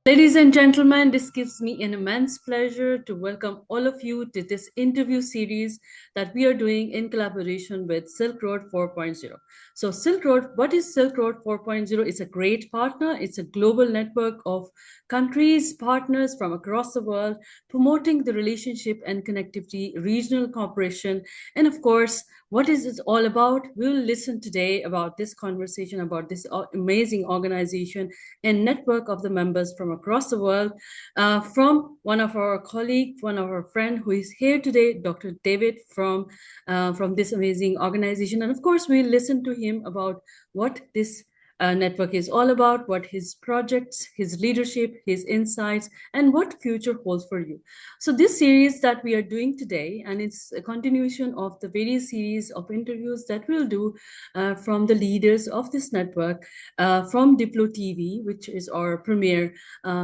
Ladies and gentlemen, this gives me an immense pleasure to welcome all of you to this interview series that we are doing in collaboration with Silk Road 4.0. So, Silk Road, what is Silk Road 4.0? It's a great partner. It's a global network of countries, partners from across the world, promoting the relationship and connectivity, regional cooperation, and of course, what is it all about? We'll listen today about this conversation about this amazing organization and network of the members from across the world, from one of our colleagues, one of our friend who is here today, Dr. David from this amazing organization. And of course, we'll listen to him about what this network is all about, what his projects, his leadership, his insights, and what future holds for you. So this series that we are doing today, and it's a continuation of the various series of interviews that we'll do from the leaders of this network, from Diplo TV, which is our premier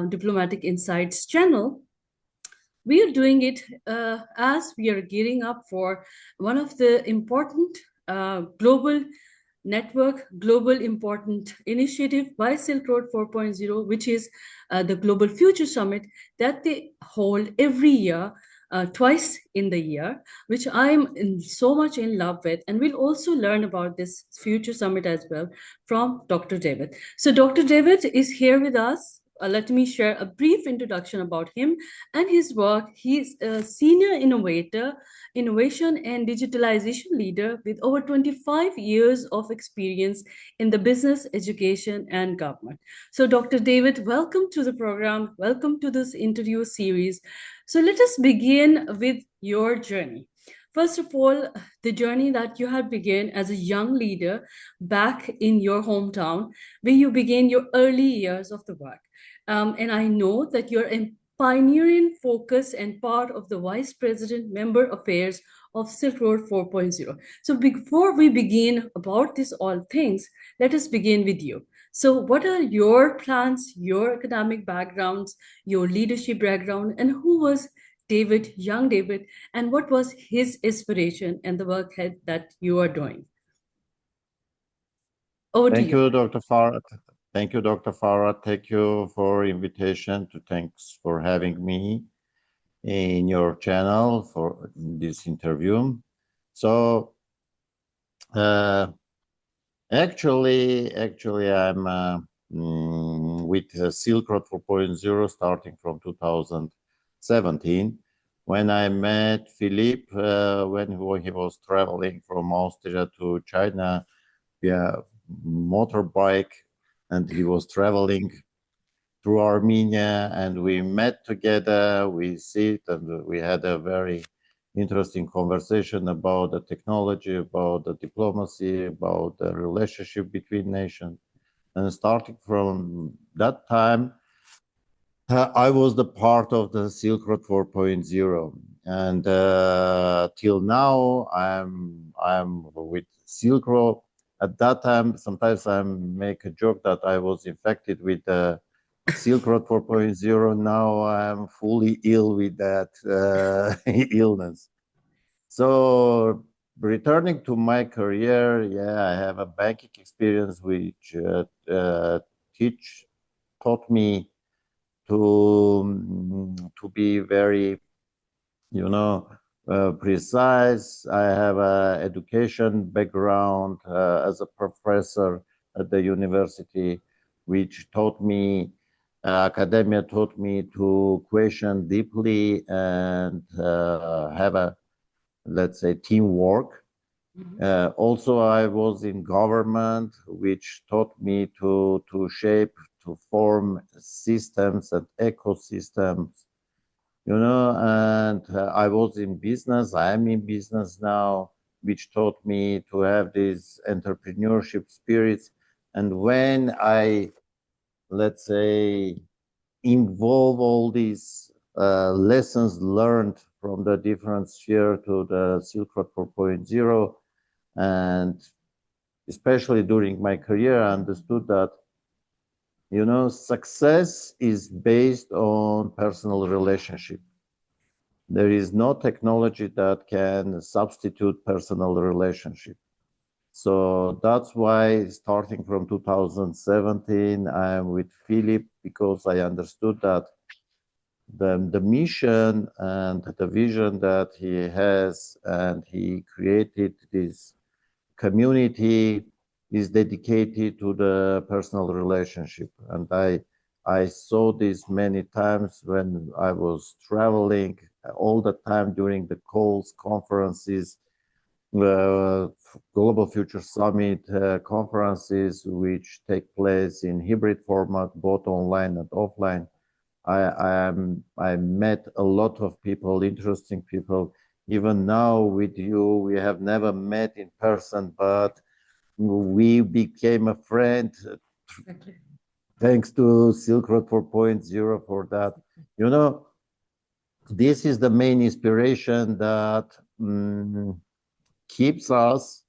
diplomatic insights channel. We are doing it as we are gearing up for one of the important global network, global important initiative by Silk Road 4.0, which is the Global Future Summit that they hold every year, twice in the year, which I'm so much in love with. And we'll also learn about this Future Summit as well from Dr. David. So Dr. David is here with us. Let me share a brief introduction about him and his work. He's a senior innovator, innovation and digitalization leader with over 25 years of experience in the business, education, and government. So, Dr. David, welcome to the program. Welcome to this interview series. So, let us begin with your journey. First of all, the journey that you have begun as a young leader back in your hometown, where you began your early years of the work. And I know that you're a pioneering focus and part of the Vice President Member Affairs of Silk Road 4.0. So before we begin about this all things, let us begin with you. So what are your plans, your academic backgrounds, your leadership background, and who was David, young David, and what was his inspiration and the work that you are doing? Over to Thank you. you, Dr. Farhat. Thank you, Dr. Farhat. Thank you for invitation. Thanks for having me in your channel for this interview. So, actually, I'm with Silk Road 4.0 starting from 2017, when I met Philippe when he was traveling from Austria to China via motorbike, and he was traveling through Armenia, and we met together, we sit, and we had a very interesting conversation about the technology, about the diplomacy, about the relationship between nations. And starting from that time, I was the part of the Silk Road 4.0, and till now I'm with Silk Road. At that time, sometimes I make a joke that I was infected with Silk Road 4.0. Now I'm fully ill with that illness. So returning to my career, yeah, I have a banking experience which taught me to be very, precise. I have an education background as a professor at the university, which taught me, academia taught me to question deeply and have a, let's say, teamwork. Also, I was in government, which taught me to shape, to form systems and ecosystems, and I was in business. I am in business now, which taught me to have this entrepreneurship spirits. And when I, let's say, involve all these lessons learned from the different sphere to the Silk Road 4.0, and especially during my career, I understood that, success is based on personal relationship. There is no technology that can substitute personal relationship. So that's why starting from 2017, I'm with Philip because I understood that the mission and the vision that he has, and he created this community is dedicated to the personal relationship. And I saw this many times when I was traveling all the time during the calls, conferences, Global Future Summit conferences, which take place in hybrid format, both online and offline. I met a lot of people, interesting people. Even now with you, we have never met in person, but we became a friend Exactly. thanks to Silk Road 4.0 for that. You know, this is the main inspiration that keeps us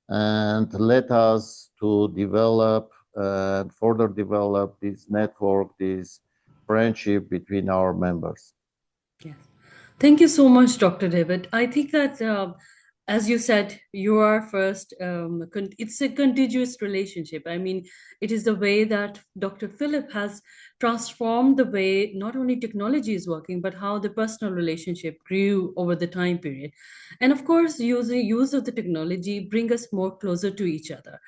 and let us to develop and further develop this network, this friendship between our members. Yes. Thank you so much, Dr. David. I think that, as you said, you are first, it's a contiguous relationship. I mean, it is the way that Dr. Philip has transformed the way not only technology is working, but how the personal relationship grew over the time period. And of course, use of the technology bring us more closer to each other.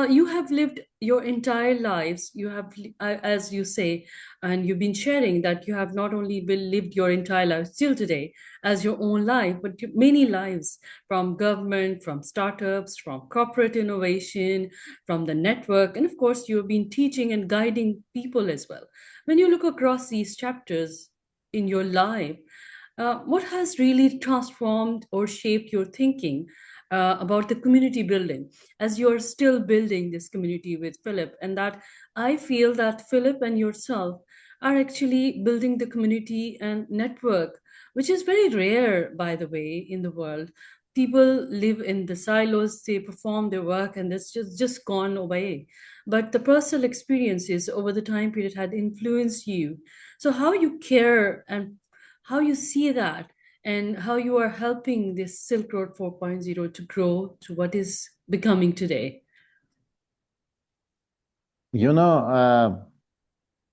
You have lived your entire lives. You have, as you say, and you've been sharing that you have not only lived your entire life still today as your own life, but many lives, from government, from startups, from corporate innovation, from the network, and of course you have been teaching and guiding people as well. When you look across these chapters in your life, what has really transformed or shaped your thinking about the community building, as you're still building this community with Philip? And that I feel that Philip and yourself are actually building the community and network, which is very rare, by the way, in the world. People live in the silos, they perform their work, and that's just gone away. But the personal experiences over the time period had influenced you. So, how you care and how you see that, and how you are helping this Silk Road 4.0 to grow to what is becoming today. You know,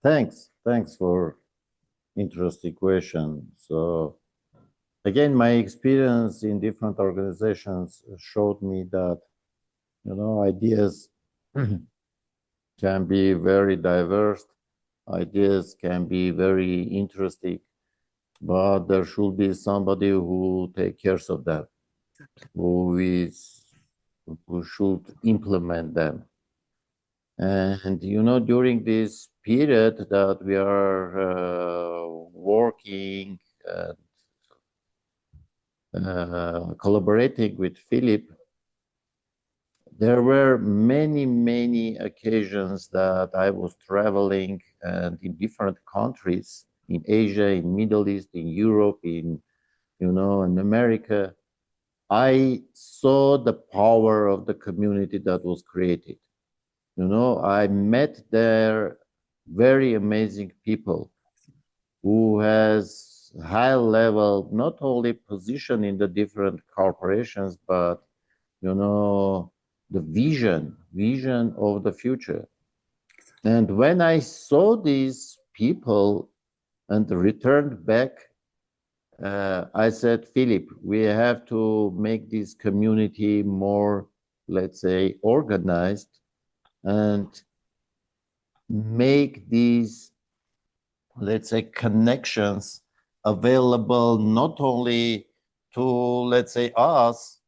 thanks for interesting question. So again, my experience in different organizations showed me that, you know, ideas can be very diverse, ideas can be very interesting, but there should be somebody who take care of them, who is who should implement them. And you know, during this period that we are working, collaborating with Philip, there were many occasions that I was traveling and in different countries in Asia, in Middle East, in Europe, in, you know, in America. I saw the power of the community that was created. You know, I met there very amazing people who has high level, not only position in the different corporations, but, you know, the vision of the future. And when I saw these people and returned back, I said, Philip, we have to make this community more, let's say, organized, and make these, let's say, connections available not only to, let's say, us,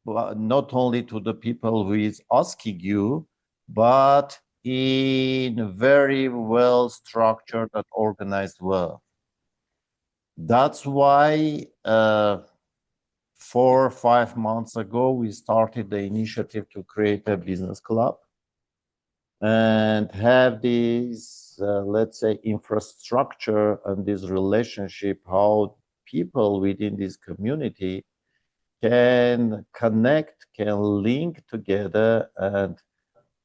but not only to the people who is asking you, but in a very well structured and organized way. That's why 4 or 5 months ago we started the initiative to create a business club and have this, let's say, infrastructure and this relationship, how people within this community can connect, can link together, and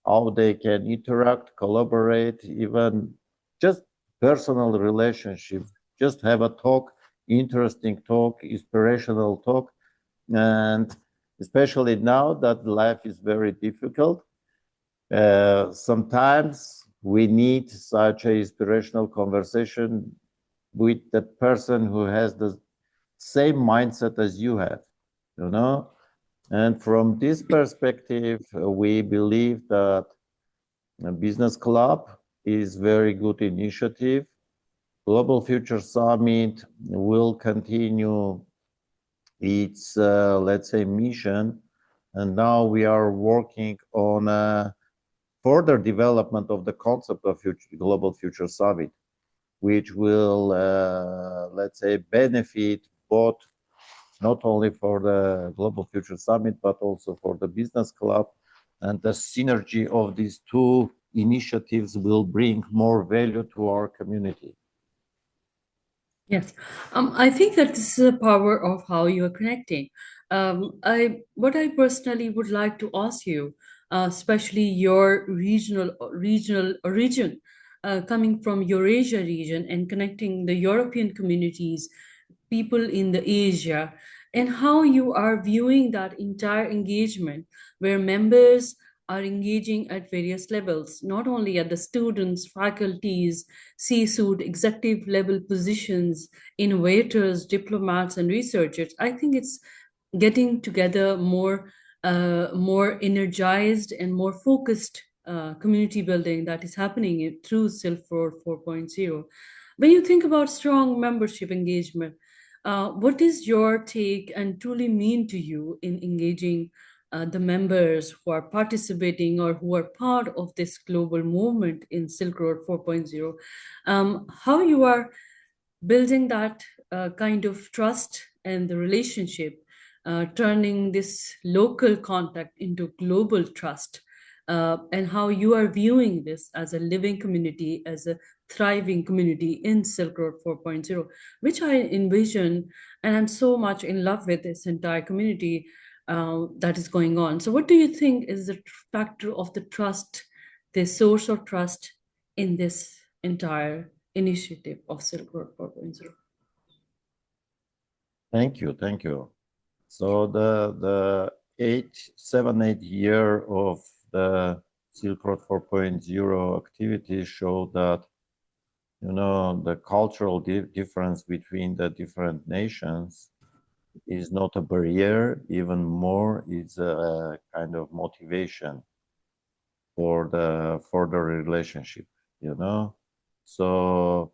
how they can interact, collaborate, even just personal relationship, just have a talk, interesting talk, inspirational talk. And especially now that life is very difficult. Sometimes we need such an inspirational conversation with the person who has the same mindset as you have, you know? And from this perspective, we believe that a business club is very good initiative. Global Future Summit will continue its, let's say, mission. And now we are working on further development of the concept of Global Future Summit, which will, let's say, benefit both not only for the Global Future Summit, but also for the Business Club. And the synergy of these two initiatives will bring more value to our community. Yes, I think that this is the power of how you are connecting. What I personally would like to ask you, especially your regional origin, coming from Eurasia region and connecting the European communities, people in the Asia, and how you are viewing that entire engagement, where members are engaging at various levels, not only at the students, faculties, C-suite, executive level positions, innovators, diplomats, and researchers. I think it's getting together more energized and more focused community building that is happening through Silk Road 4.0. When you think about strong membership engagement, what is your take and truly mean to you in engaging the members who are participating or who are part of this global movement in Silk Road 4.0? How you are building that kind of trust and the relationship, turning this local contact into global trust, and how you are viewing this as a living community, as a thriving community in Silk Road 4.0, which I envision, and I'm so much in love with this entire community that is going on. So, what do you think is the factor of the trust, the source of trust in this entire initiative of Silk Road 4.0? Thank you, thank you. So the 7-8 year of the Silk Road 4.0 activities show that, you know, the cultural difference between the different nations is not a barrier, even more, it's a kind of motivation for the relationship, you know. So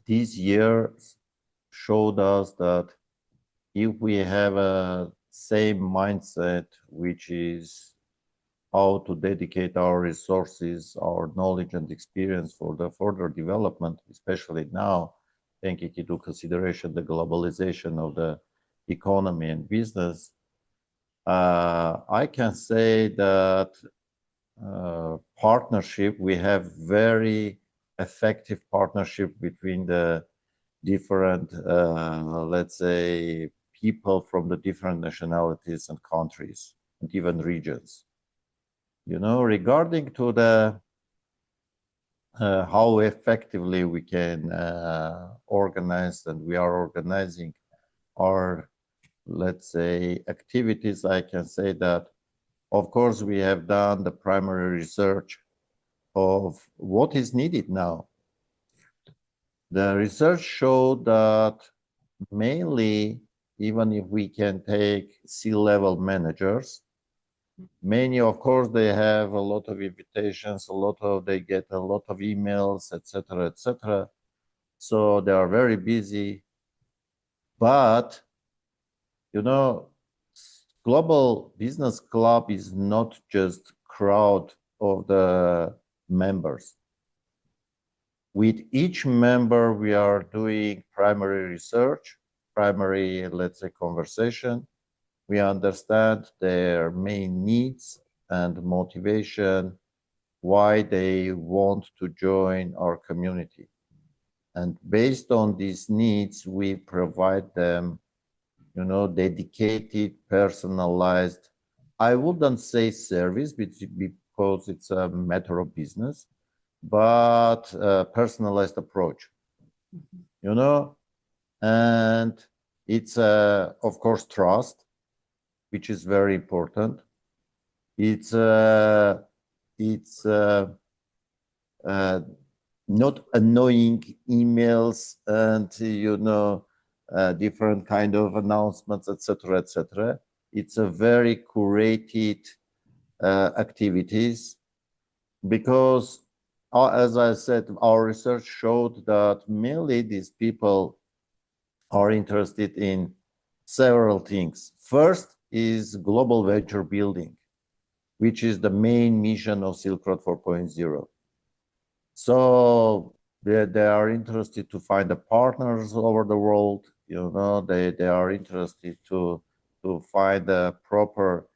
this year showed us that if we have a same mindset, which is how to dedicate our resources, our knowledge and experience for the further development, especially now, taking into consideration the globalization of the economy and business, I can say that partnership, we have very effective partnership between the different, let's say, people from the different nationalities and countries and even regions. You know, regarding to the how effectively we can organize, and we are organizing our, let's say, activities, I can say that, of course, we have done the primary research of what is needed now. The research showed that mainly, even if we can take C-level managers, many, of course, they have a lot of invitations, they get a lot of emails, etc., etc. So they are very busy. But, you know, Global Business Club is not just crowd of the members. With each member, we are doing primary research, primary, let's say, conversation. We understand their main needs and motivation, why they want to join our community. And based on these needs, we provide them, you know, dedicated, personalized, I wouldn't say service because it's a matter of business, but a personalized approach, you know, and it's, of course, trust. which is very important. It's not annoying emails and different kind of announcements, etc., etc. It's a very curated activities, because as I said, our research showed that mainly these people are interested in several things. First is global venture building, which is the main mission of Silk Road 4.0. So they are interested to find the partners over the world. They are interested to find the proper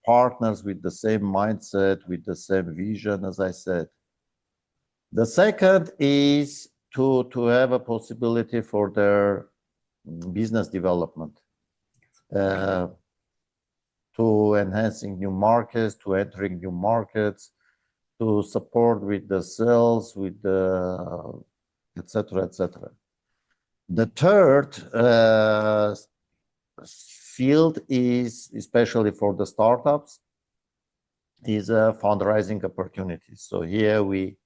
partners with the same mindset, with the same vision, as I said. The second is to have a possibility for their business development, to enhancing new markets, to entering new markets, to support with the sales, with the etc., etc. The third field is, especially for the startups, is fundraising opportunities. So here we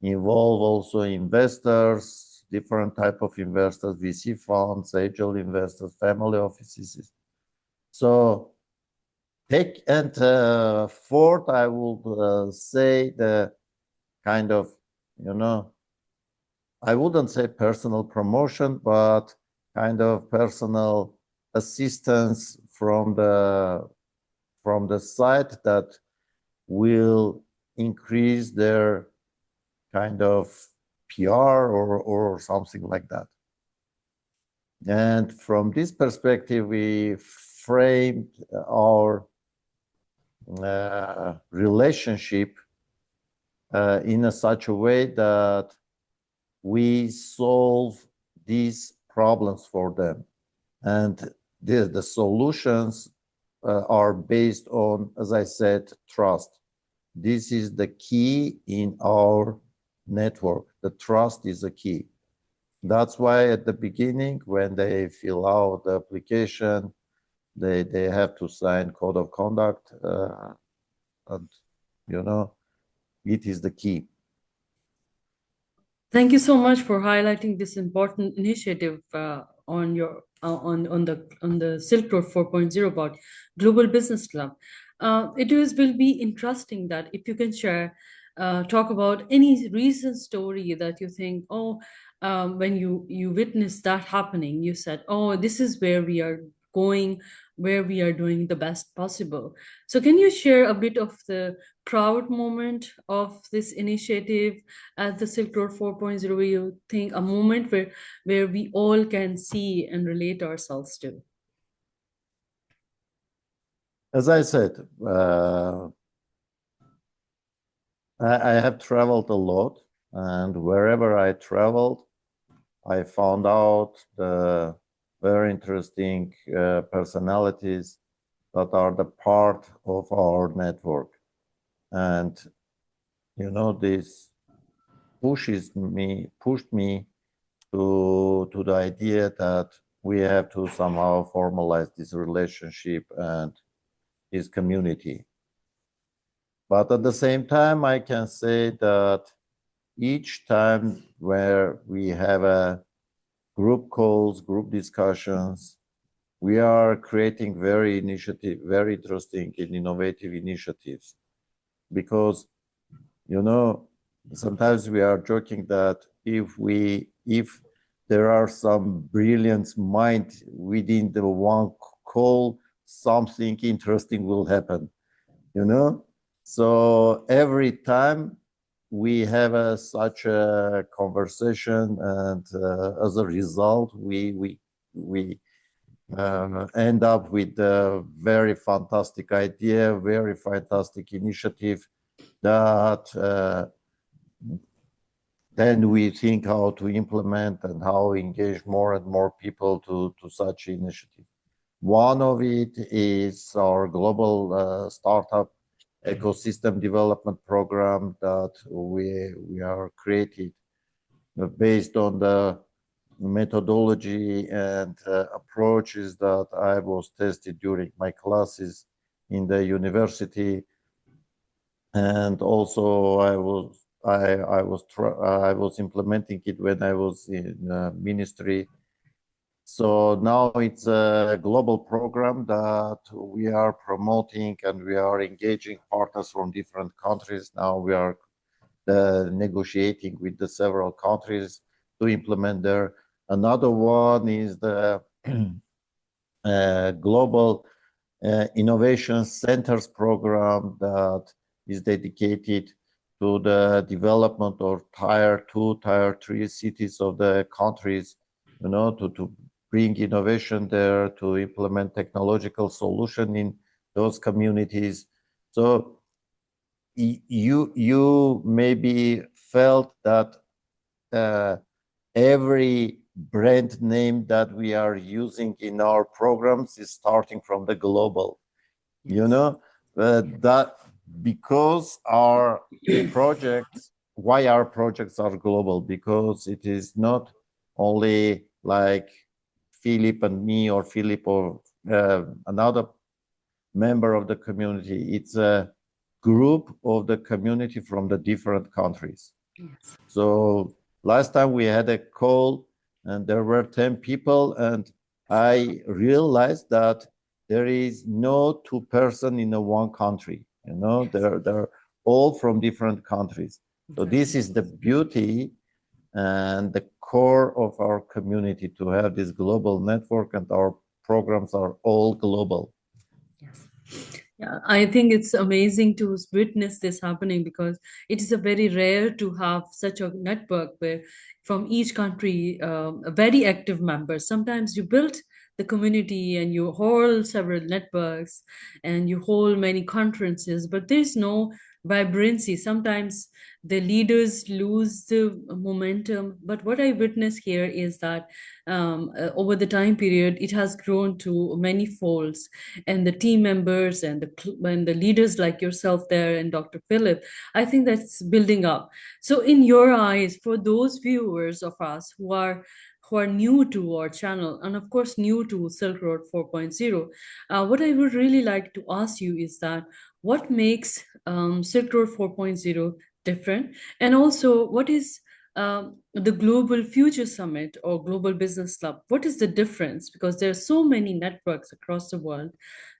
involve also investors, different type of investors, VC funds, angel investors, family offices. So and fourth, I would say the kind of, I wouldn't say personal promotion, but kind of personal assistance from the side that will increase their kind of PR or something like that. And from this perspective, we framed our relationship in such a way that we solve these problems for them. And the solutions are based on, as I said, trust. This is the key in our network. The trust is the key. That's why at the beginning, when they fill out the application, they have to sign code of conduct, and it is the key. Thank you so much for highlighting this important initiative on your on the Silk Road 4.0 about Global Business Club. Will be interesting that if you can share, talk about any recent story that you think, oh, when you witnessed that happening, you said, oh, this is where we are going, where we are doing the best possible. So can you share a bit of the proud moment of this initiative at the Silk Road 4.0, where you think a moment where we all can see and relate ourselves to? As I said, I have traveled a lot, and wherever I traveled, I found out the very interesting personalities that are the part of our network. And this pushed me to the idea that we have to somehow formalize this relationship and this community. But at the same time, I can say that each time where we have a group calls, group discussions, we are creating very interesting and innovative initiatives. Because, sometimes we are joking that if there are some brilliant mind within the one call, something interesting will happen, So every time we have such a conversation, and as a result, we end up with a very fantastic idea, very fantastic initiative that then we think how to implement and how engage more and more people to such initiative. One of it is our global startup ecosystem development program that we are created based on the methodology and approaches that I was tested during my classes in the university, and also I was implementing it when I was in ministry. So now it's a global program that we are promoting, and we are engaging partners from different countries. Now we are negotiating with the several countries to implement there. Another one is the Global Innovation Centers program that is dedicated to the development of tier 2, tier 3 cities of the countries, to bring innovation there, to implement technological solution in those communities. So you maybe felt that every brand name that we are using in our programs is starting from the global. That because our projects, why our projects are global, because it is not only like Philip and me, or Philip or another member of the community. It's a group of the community from the different countries. Yes. So last time we had a call and there were 10 people, and I realized that there is no two person in a one country. Yes. They're all from different countries. So Exactly. this is the beauty and the core of our community, to have this global network, and our programs are all global. Yes. Yeah, I think it's amazing to witness this happening, because it is a very rare to have such a network where from each country, very active members. Sometimes you build the community and you hold several networks and you hold many conferences, but there's no vibrancy. Sometimes the leaders lose the momentum. But what I witness here is that over the time period, it has grown to many folds, and the team members and the leaders like yourself there and Dr. Philip, I think that's building up. So in your eyes, for those viewers of us who are new to our channel, and of course new to Silk Road 4.0, what I would really like to ask you is that what makes Silk Road 4.0 different, and also what is the Global Future Summit or Global Business Club? What is the difference? Because there are so many networks across the world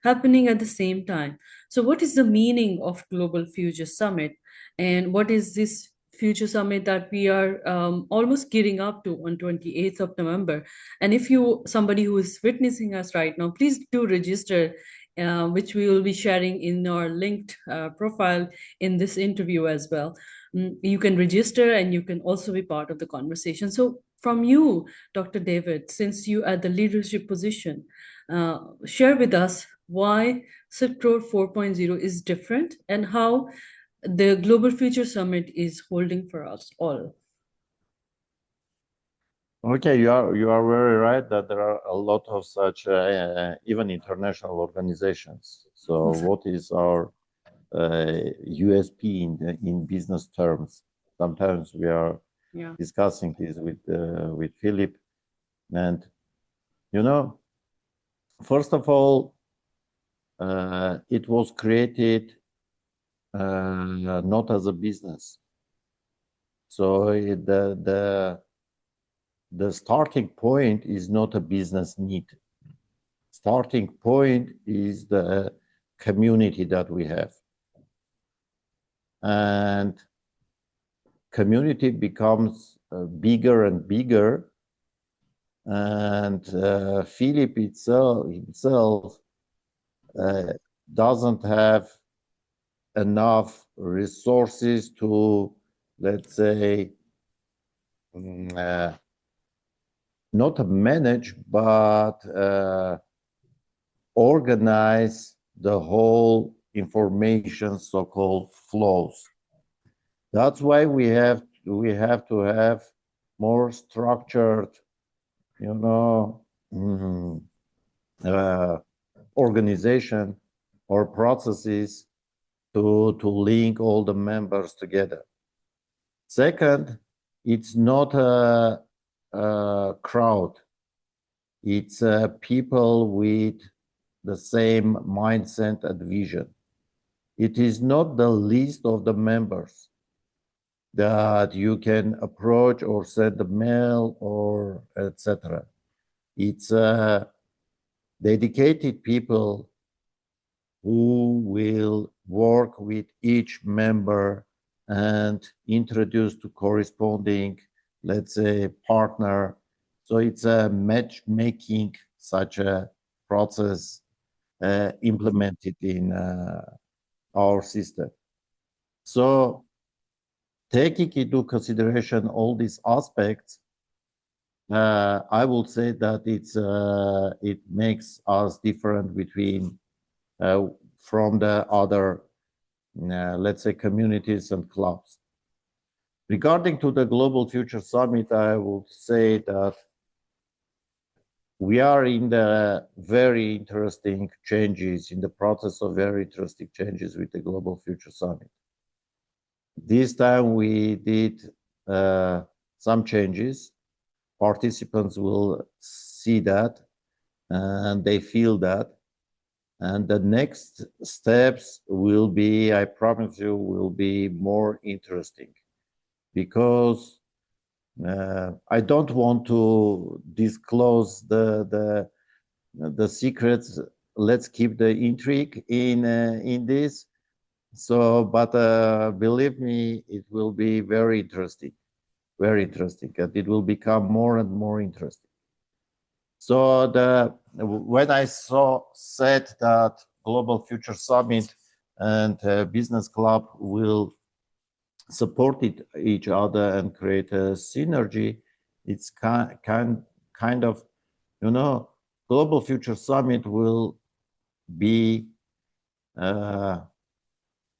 happening at the same time. So, what is the meaning of Global Future Summit, and what is this Future Summit that we are almost gearing up to on 28th of November? And if you somebody who is witnessing us right now, please do register. Which we will be sharing in our linked profile in this interview as well. You can register and you can also be part of the conversation. So, from you, Dr. David, since you are the leadership position, share with us why Silk Road 4.0 is different and how the Global Future Summit is holding for us all. Okay, you are very right that there are a lot of such even international organizations. So what is our USP in business terms? Sometimes we are discussing this with Philip, and first of all, it was created not as a business. So the starting point is not a business need. Starting point is the community that we have. And community becomes bigger and bigger. And Philip himself doesn't have enough resources to, let's say, not manage, but organize the whole information, so-called flows. That's why we have to have more structured, organization or processes to link all the members together. Second, it's not a crowd. It's people with the same mindset and vision. It is not the list of the members that you can approach or send a mail or etc. It's dedicated people who will work with each member and introduce to corresponding, let's say, partner. So it's a matchmaking such a process implemented in our system. So taking into consideration all these aspects, I would say that it makes us different between from the other, let's say, communities and clubs. Regarding to the Global Future Summit, I would say that we are in the very interesting changes, in the process of very interesting changes with the Global Future Summit. This time we did some changes. Participants will see that and they feel that. And the next steps will be, I promise you, will be more interesting because I don't want to disclose the secrets. Let's keep the intrigue in this. So, but believe me, it will be very interesting, and it will become more and more interesting. So when I said that Global Future Summit and Business Club will support each other and create a synergy, it's kind of, you know, Global Future Summit will be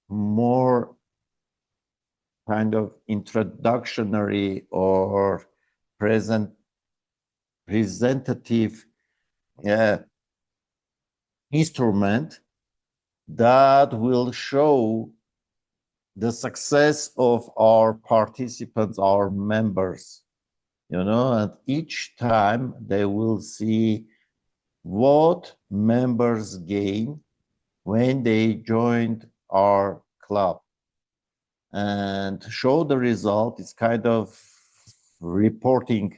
more kind of introductory or presentative instrument that will show the success of our participants, our members, you know, and each time they will see what members gain when they joined our club and show the result. It's kind of reporting.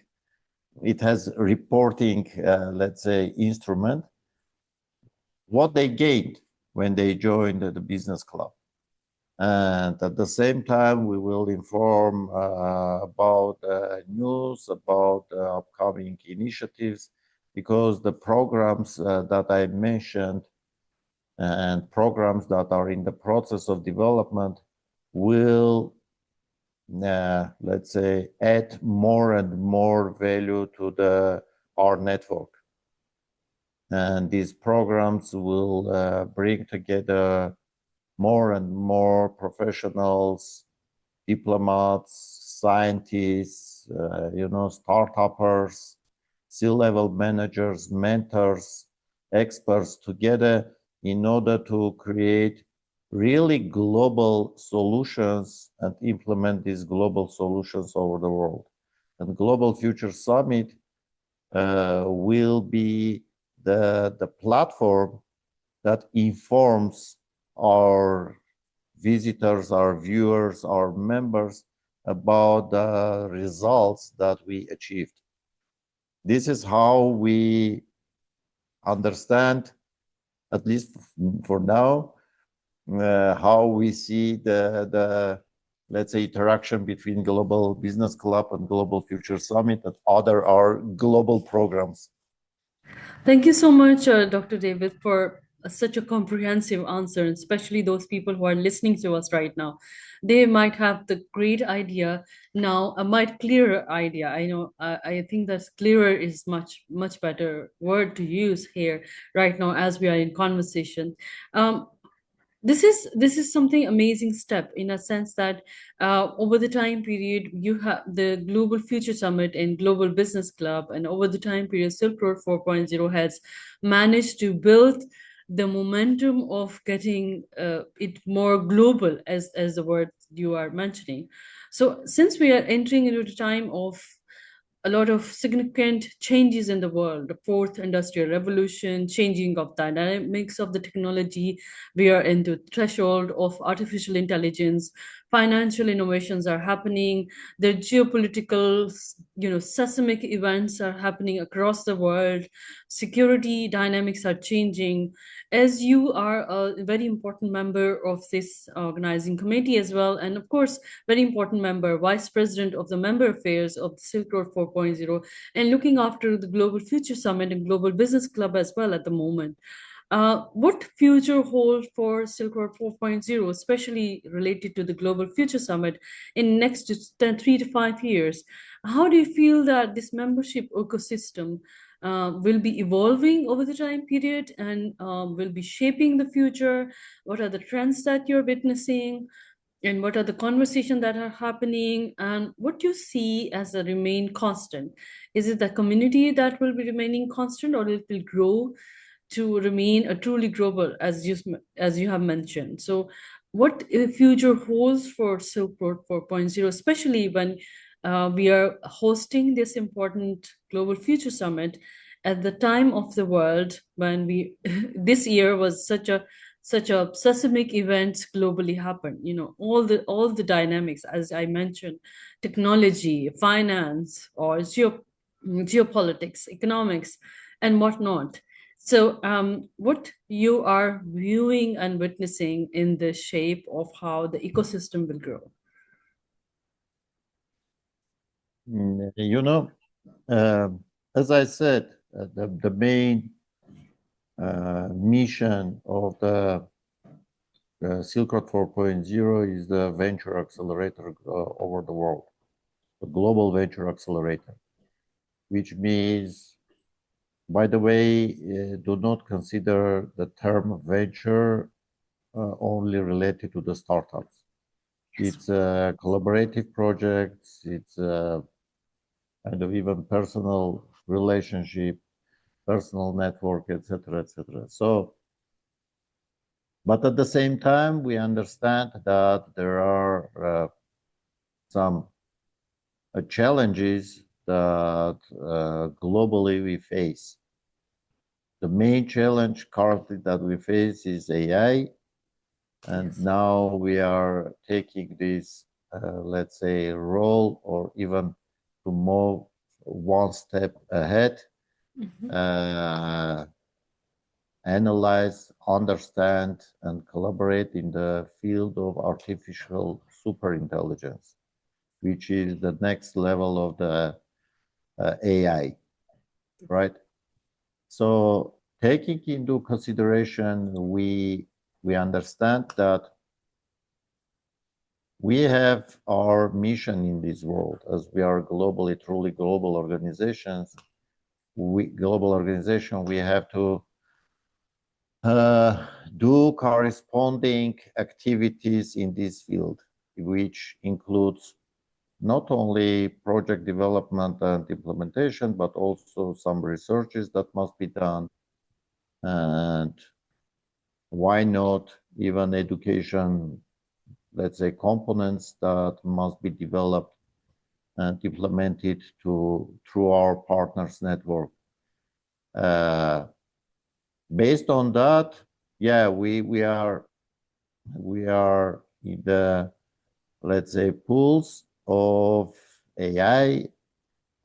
It has reporting, let's say, instrument, what they gained when they joined the business club. And at the same time, we will inform about news, about upcoming initiatives, because the programs that I mentioned and programs that are in the process of development will, let's say, add more and more value to our network. And these programs will bring together more and more professionals, diplomats, scientists, you know, startuppers, C-level managers, mentors, experts together in order to create really global solutions and implement these global solutions over the world. And Global Future Summit will be the platform that informs our visitors, our viewers, our members about the results that we achieved. This is how we understand, at least for now, how we see the let's say interaction between Global Business Club and Global Future Summit and other our global programs. Thank you so much, Dr. David, for such a comprehensive answer, especially those people who are listening to us right now. They might have the great idea now, a much clearer idea. I know, I think that clearer is much better word to use here right now as we are in conversation. This is something amazing step in a sense that over the time period you have the Global Future Summit and Global Business Club, and over the time period Silk Road 4.0 has managed to build the momentum of getting it more global, as the word you are mentioning. So since we are entering into the time of a lot of significant changes in the world, the fourth industrial revolution, changing of dynamics of the technology. We are into threshold of artificial intelligence. Financial innovations are happening. The geopolitical, seismic events are happening across the world. Security dynamics are changing. As you are a very important member of this organizing committee as well, and of course very important member, vice president of the member affairs of the Silk Road 4.0, and looking after the Global Future Summit and Global Business Club as well at the moment. What future holds for Silk Road 4.0, especially related to the Global Future Summit in next 3 to 5 years? How do you feel that this membership ecosystem will be evolving over the time period and will be shaping the future? What are the trends that you're witnessing? And what are the conversations that are happening, and what do you see as a remain constant? Is it the community that will be remaining constant, or it will grow to remain a truly global, as you have mentioned? So what future holds for Silk Road 4.0, especially when we are hosting this important Global Future Summit at the time of the world when we this year was such a seismic events globally happen, all the dynamics, as I mentioned, technology, finance, or geopolitics, economics, and whatnot. So what you are viewing and witnessing in the shape of how the ecosystem will grow? You know, as I said, the main mission of the Silk Road 4.0 is the venture accelerator over the world, the global venture accelerator, which means, by the way, do not consider the term venture only related to the startups. It's collaborative projects, it's kind of even personal relationship, personal network, etc., etc. So, but at the same time, we understand that there are some challenges that globally we face. The main challenge currently that we face is AI, and now we are taking this, let's say, role, or even to move one step ahead, analyze, understand, and collaborate in the field of artificial superintelligence, which is the next level of the AI, right? So taking into consideration, we understand that we have our mission in this world, as we are globally, truly global organizations. We have to do corresponding activities in this field, which includes not only project development and implementation, but also some researches that must be done. And why not even education, let's say, components that must be developed and implemented through our partners network. Based on that, yeah, we are in the, let's say, pools of AI,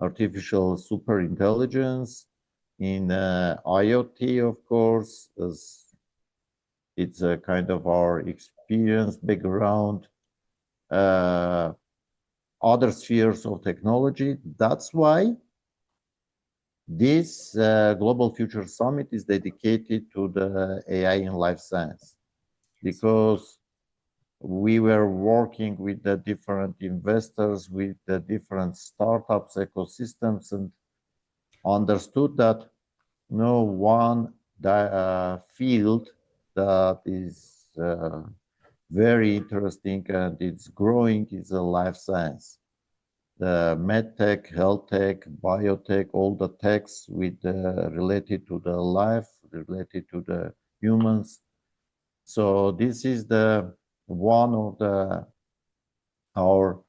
artificial superintelligence, in IoT, of course, as it's a kind of our experience background, other spheres of technology. That's why this Global Future Summit is dedicated to the AI in life science, because we were working with the different investors, with the different startups, ecosystems, and understood that no one field that is very interesting and it's growing is a life science. The medtech, health tech, biotech, all the techs with related to the life, related to the humans. So this is the one of our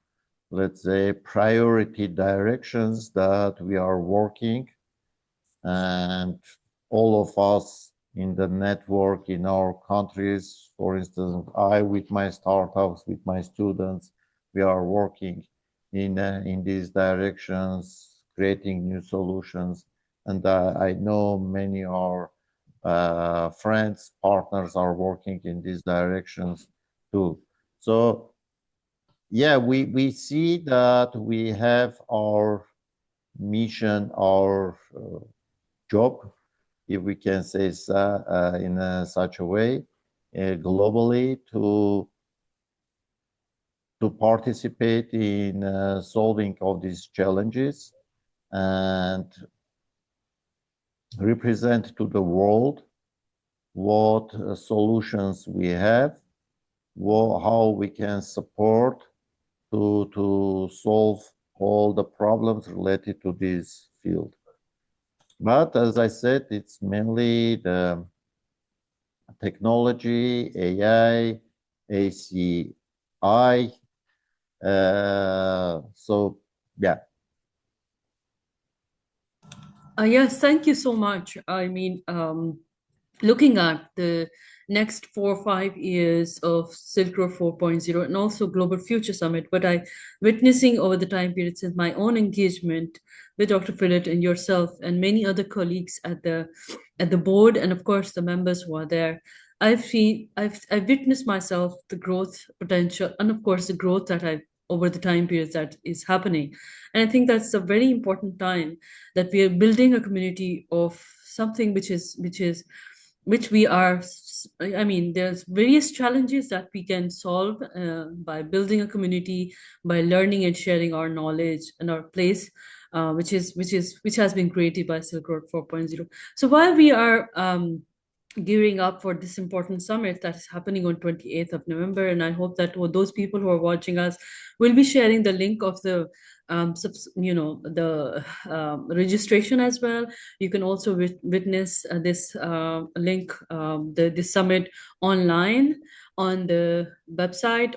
let's say, priority directions that we are working, and all of us in the network in our countries, for instance, I with my startups, with my students, we are working in these directions, creating new solutions. And I know many of our friends, partners are working in these directions too. So yeah, we see that we have our mission, our job, if we can say so, in such a way, globally to participate in solving of these challenges and represent to the world what solutions we have, how we can support to solve all the problems related to this field. But as I said, it's mainly the technology, AI, ACI. So yeah. Yes, thank you so much. I mean, looking at the next 4 or 5 years of Silk Road 4.0 and also Global Future Summit, what I witnessing over the time period since my own engagement with Dr. Phillip and yourself and many other colleagues at the board and of course the members who are there, I've witnessed myself the growth potential and of course the growth that I over the time periods that is happening. And I think that's a very important time that we are building a community of something which we are. I mean, there's various challenges that we can solve by building a community, by learning and sharing our knowledge and our place, which has been created by Silk Road 4.0. So while we are gearing up for this important summit that is happening on 28th of November. And I hope that those people who are watching us will be sharing the link of the the registration as well. You can also witness this link, this summit online on the website,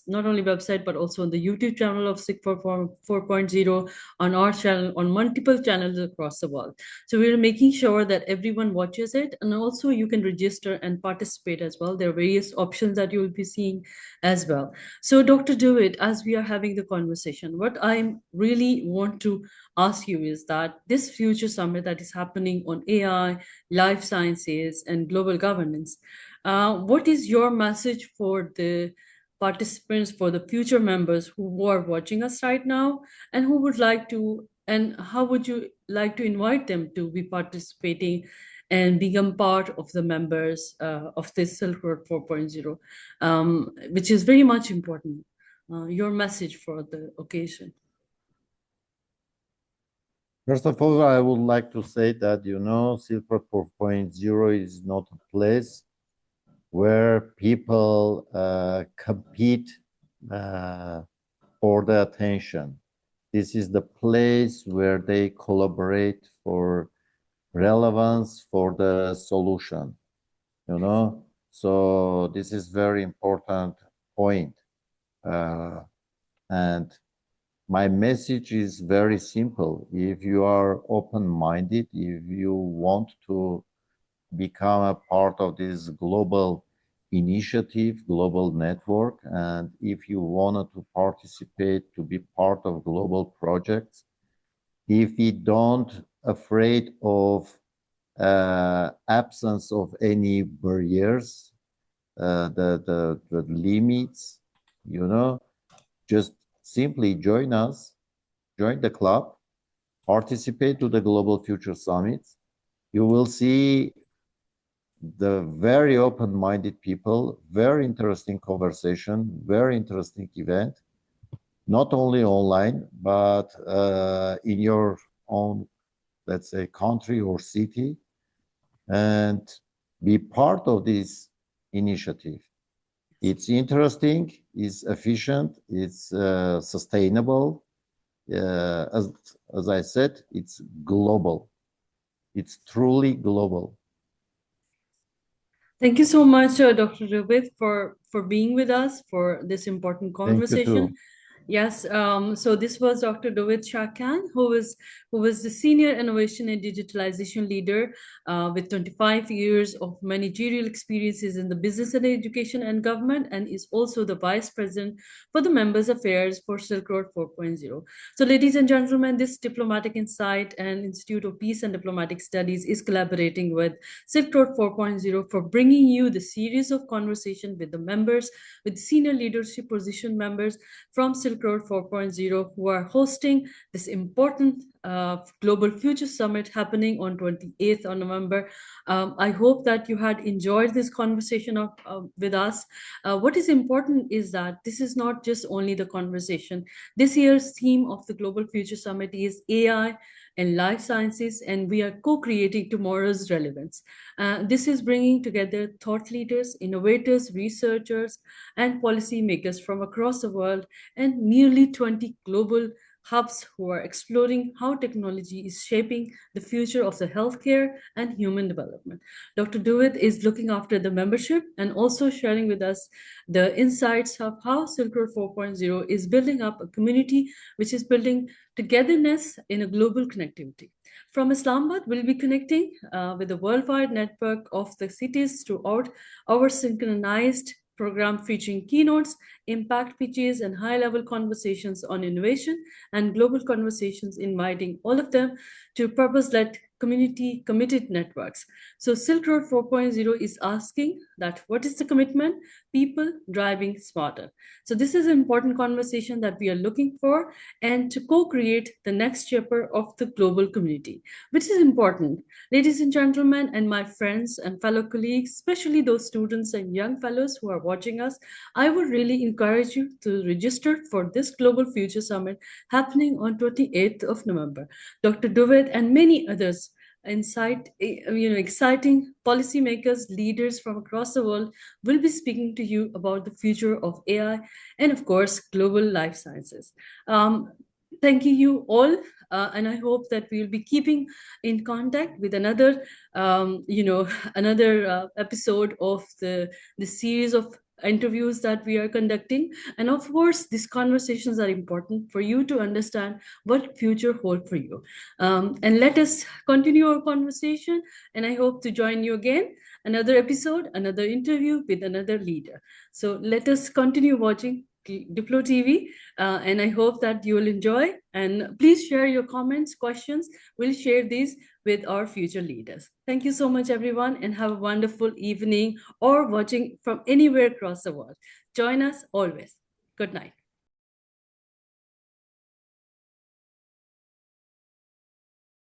not only website, but also on the YouTube channel of SIG 4.0, on our channel, on multiple channels across the world. So we're making sure that everyone watches it, and also you can register and participate as well. There are various options that you will be seeing as well. So Dr. Dewitt, as we are having the conversation, what I really want to ask you is that this future summit that is happening on AI, life sciences, and global governance, what is your message for the participants, for the future members who are watching us right now, and who would like to, and how would you like to invite them to be participating and become part of the members of this Silk Road 4.0, which is very much important. Your message for the occasion. First of all, I would like to say that, SILKROAD 4.0 is not a place where people compete for the attention. This is the place where they collaborate for relevance, for the solution, So this is very important point. And my message is very simple. If you are open-minded, if you want to become a part of this global initiative, global network, and if you wanted to participate, to be part of global projects, if you don't afraid of absence of any barriers, the limits, just simply join us, join the club, participate to the Global Future Summit. You will see the very open-minded people, very interesting conversation, very interesting event, not only online, but in your own, let's say, country or city, and be part of this initiative. It's interesting, it's efficient, it's sustainable. As I said, it's global. It's truly global. Thank you so much, Dr. Rubith, for being with us for this important Thank you conversation. too. Yes, so this was Dr. Davit Sahakyan, who was the senior innovation and digitalization leader with 25 years of managerial experiences in the business and education and government, and is also the vice president for the members affairs for Silk Road 4.0. So, ladies and gentlemen, this Diplomatic Insight and Institute of Peace and Diplomatic Studies is collaborating with Silk Road 4.0 for bringing you the series of conversation with the members, with senior leadership position members from Silk Road 4.0, who are hosting this important Global Future Summit happening on 28th of November. I hope that you had enjoyed this conversation with us. What is important is that this is not just only the conversation. This year's theme of the Global Future Summit is AI and life sciences, and we are co-creating tomorrow's relevance. This is bringing together thought leaders, innovators, researchers, and policymakers from across the world and nearly 20 global hubs who are exploring how technology is shaping the future of the healthcare and human development. Dr. Dewitt is looking after the membership and also sharing with us the insights of how Silk Road 4.0 is building up a community which is building togetherness in a global connectivity. From Islamabad, we'll be connecting with a worldwide network of the cities throughout our synchronized program featuring keynotes, impact pitches, and high-level conversations on innovation and global conversations, inviting all of them to purpose-led community committed networks. So Silk Road 4.0 is asking that what is the commitment? People driving smarter. So this is an important conversation that we are looking for and to co-create the next chapter of the global community, which is important. Ladies and gentlemen, and my friends and fellow colleagues, especially those students and young fellows who are watching us, I would really encourage you to register for this Global Future Summit happening on 28th of November. Dr. Duvet and many others exciting policymakers, leaders from across the world will be speaking to you about the future of AI and, of course, global life sciences. Thanking you all, and I hope that we'll be keeping in contact with another, another episode of the series of interviews that we are conducting. And of course, these conversations are important for you to understand what future hold for you. And let us continue our conversation. And I hope to join you again, another episode, another interview with another leader. So let us continue watching Diplo TV, and I hope that you will enjoy. And please share your comments, questions. We'll share these with our future leaders. Thank you so much, everyone, and have a wonderful evening or watching from anywhere across the world. Join us always. Good night.